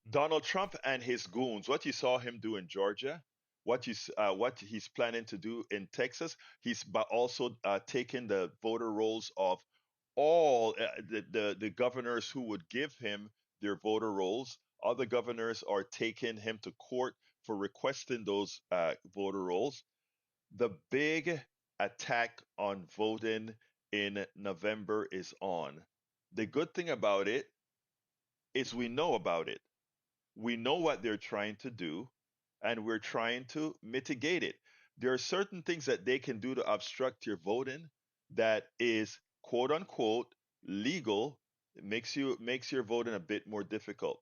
Donald Trump and his goons, what you saw him do in Georgia, what he's planning to do in Texas, he's also taken the voter rolls of all the governors who would give him their voter rolls. Other governors are taking him to court for requesting those voter rolls. The big attack on voting in November is on. The good thing about it is we know about it. We know what they're trying to do, and we're trying to mitigate it. There are certain things that they can do to obstruct your voting that is quote unquote legal. It makes your voting a bit more difficult.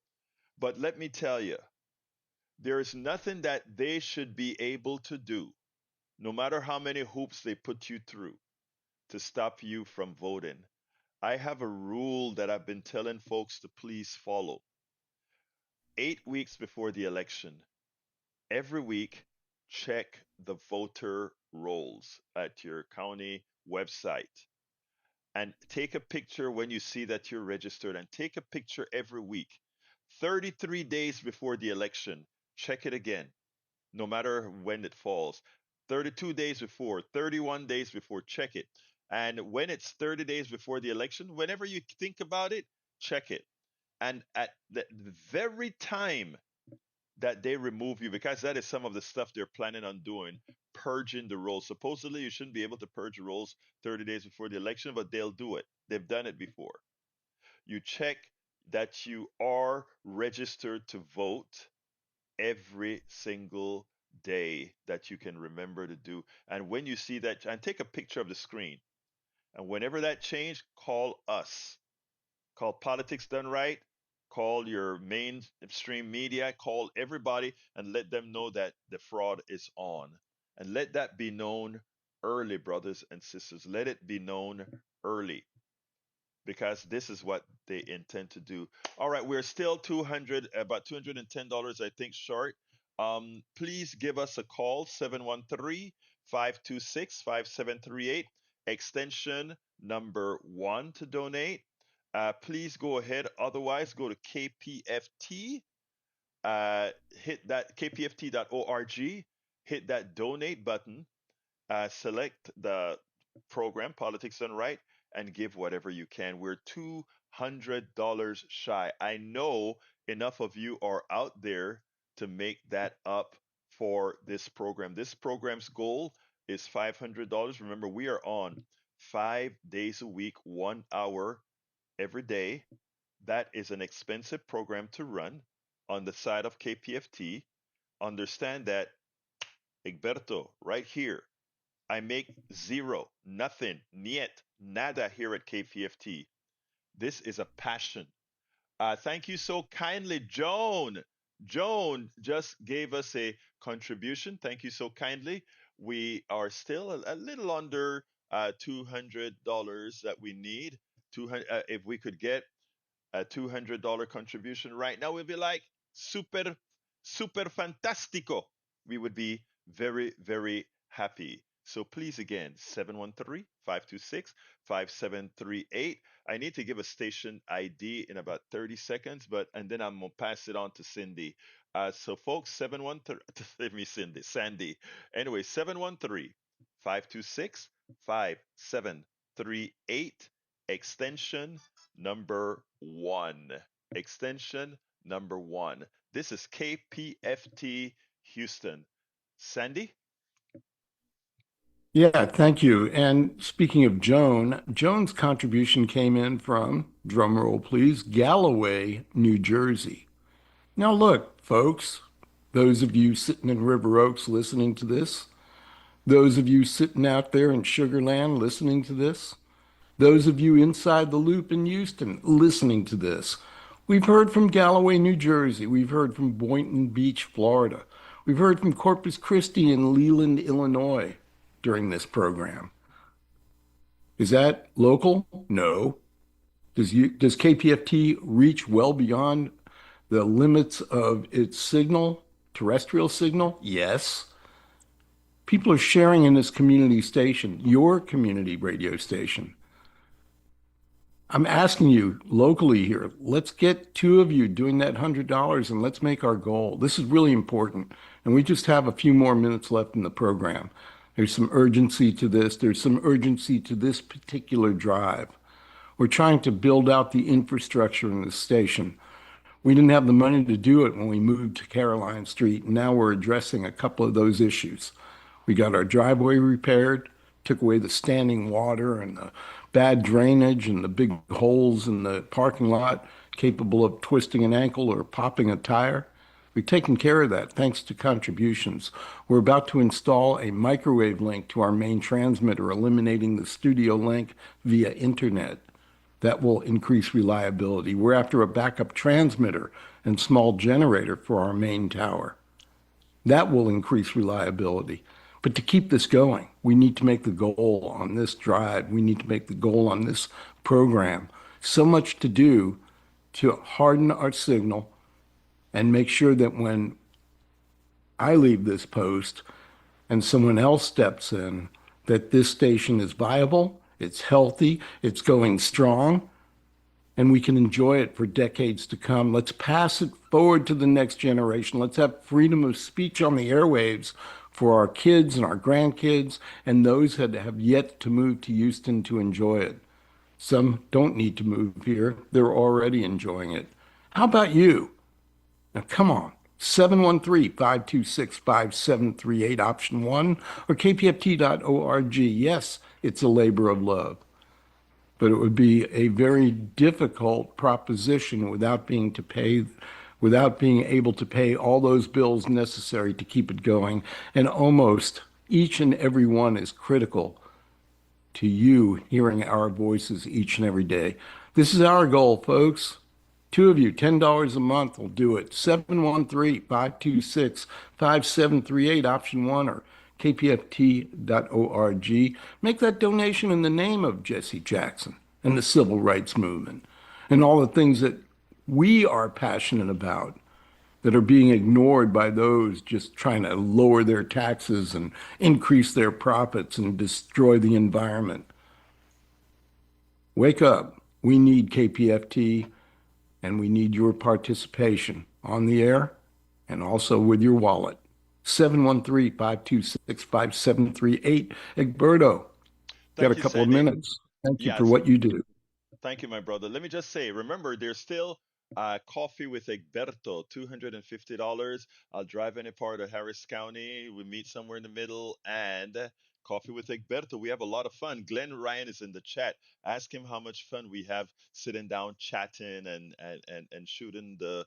But let me tell you, there is nothing that they should be able to do, no matter how many hoops they put you through, to stop you from voting. I have a rule that I've been telling folks to please follow. 8 weeks before the election, every week, check the voter rolls at your county website and take a picture when you see that you're registered, and take a picture every week. 33 days before the election, check it again, no matter when it falls. 32 days before, 31 days before, check it. And when it's 30 days before the election, whenever you think about it, check it. And at the very time that they remove you, because that is some of the stuff they're planning on doing, purging the rolls. Supposedly, you shouldn't be able to purge the rolls 30 days before the election, but they'll do it. They've done it before. You check that you are registered to vote every single day that you can remember to do. And when you see that, and take a picture of the screen. And whenever that change, call us. Call Politics Done Right, call your mainstream media, call everybody and let them know that the fraud is on. And let that be known early, brothers and sisters. Let it be known early, because this is what they intend to do. All right, we're still about $210, I think, short. Please give us a call, 713-526-5738, extension number 1 to donate. Please go ahead. Otherwise, go to KPFT, hit that kpft.org, hit that donate button, select the program, Politics Done Right, and give whatever you can. We're $200 shy. I know enough of you are out there to make that up for this program. This program's goal is $500. Remember, we are on 5 days a week, 1 hour every day. That is an expensive program to run on the side of KPFT. Understand that, Egberto, right here, I make zero, nothing, niet, nada here at KPFT. This is a passion. Thank you so kindly, Joan. Joan just gave us a contribution. Thank you so kindly. We are still a little under $200 that we need. 200, if we could get a $200 contribution right now, we'd be like super, super fantastico. We would be very, very happy. So please, again, 713-526-5738. I need to give a station ID in about 30 seconds, but and then I'm gonna pass it on to Cindy. So folks, 713, let me Sandy. Anyway, 713-526-5738, extension number 1. Extension number 1. This is KPFT Houston. Sandy? Yeah, thank you. And speaking of Joan, Joan's contribution came in from, drumroll please, Galloway, New Jersey. Now look, folks, Those of you sitting in River Oaks listening to this, those of you sitting out there in Sugar Land listening to this, those of you inside the loop in Houston listening to this. We've heard from Galloway, New Jersey. We've heard from Boynton Beach, Florida. We've heard from Corpus Christi and Leland, Illinois during this program. Is that local? No. Does KPFT reach well beyond the limits of its signal, terrestrial signal? Yes. People are sharing in this community station, your community radio station. I'm asking you locally here, let's get two of you doing that $100 and let's make our goal. This is really important. And we just have a few more minutes left in the program. There's some urgency to this. There's some urgency to this particular drive. We're trying to build out the infrastructure in this station. We didn't have the money to do it when we moved to Caroline Street, and now we're addressing a couple of those issues. We got our driveway repaired, took away the standing water and the bad drainage and the big holes in the parking lot capable of twisting an ankle or popping a tire. We've taken care of that thanks to contributions. We're about to install a microwave link to our main transmitter, eliminating the studio link via internet. That will increase reliability. We're after a backup transmitter and small generator for our main tower. That will increase reliability. But to keep this going, we need to make the goal on this drive. We need to make the goal on this program. So much to do to harden our signal and make sure that when I leave this post and someone else steps in, that this station is viable, it's healthy, it's going strong, and we can enjoy it for decades to come. Let's pass it forward to the next generation. Let's have freedom of speech on the airwaves for our kids and our grandkids and those that have yet to move to Houston to enjoy it. Some don't need to move here. They're already enjoying it. How about you? Now, come on. 713-526-5738, option one, or kpft.org. Yes, it's a labor of love, but it would be a very difficult proposition without being able to pay all those bills necessary to keep it going. And almost each and every one is critical to you hearing our voices each and every day. This is our goal, folks. Two of you, $10 a month will do it. 713-526-5738, option one, or kpft.org. Make that donation in the name of Jesse Jackson and the civil rights movement and all the things that we are passionate about that are being ignored by those just trying to lower their taxes and increase their profits and destroy the environment. Wake up. We need KPFT, and we need your participation on the air and also with your wallet. 713-526-5738. Egberto, got a Thank you, couple of Sandy. minutes. Thank you for Yes, what you do. thank you, my brother. Let me just say, remember, there's still coffee with Egberto, $250. I'll drive any part of Harris County. We meet somewhere in the middle and coffee with Egberto. We have a lot of fun. Glenn Ryan is in the chat. Ask him how much fun we have sitting down, chatting and shooting the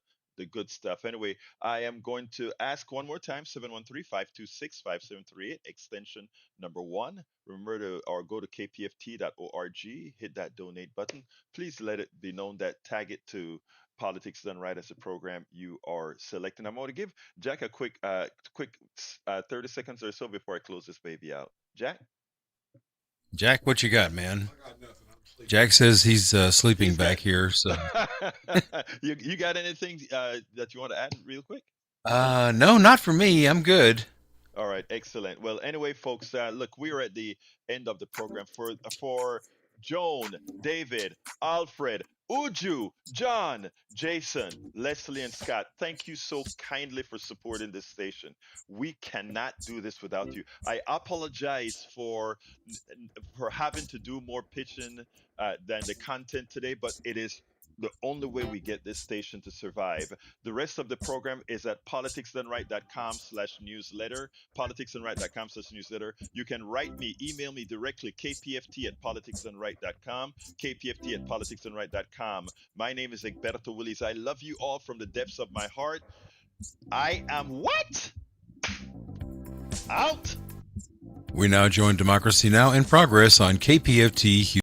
good stuff. Anyway, I am going to ask one more time, 713-526-5738, extension number one. Remember to or go to kpft.org, hit that donate button. Please let it be known that tag it to Politics Done Right as a program you are selecting. I'm going to give Jack a quick 30 seconds or so before I close this baby out. Jack? Jack, what you got, man? I got nothing. I'm sleeping. Jack says he's sleeping He's got. back here. So, You got anything that you want to add real quick? no, not for me. I'm good. All right, excellent. Well, anyway, folks, look, we are at the end of the program. For Joan, David, Alfred, Uju, John, Jason, Leslie, and Scott, thank you so kindly for supporting this station. We cannot do this without you. I apologize for having to do more pitching than the content today, but it is the only way we get this station to survive. The rest of the program is at politicsdoneright.com/newsletter, politicsdoneright.com/newsletter. You can write me, email me directly, kpft@politicsdoneright.com, kpft@politicsdoneright.com. My name is Egberto Willis. I love you all from the depths of my heart. I am what? Out. We now join Democracy Now! In progress on KPFT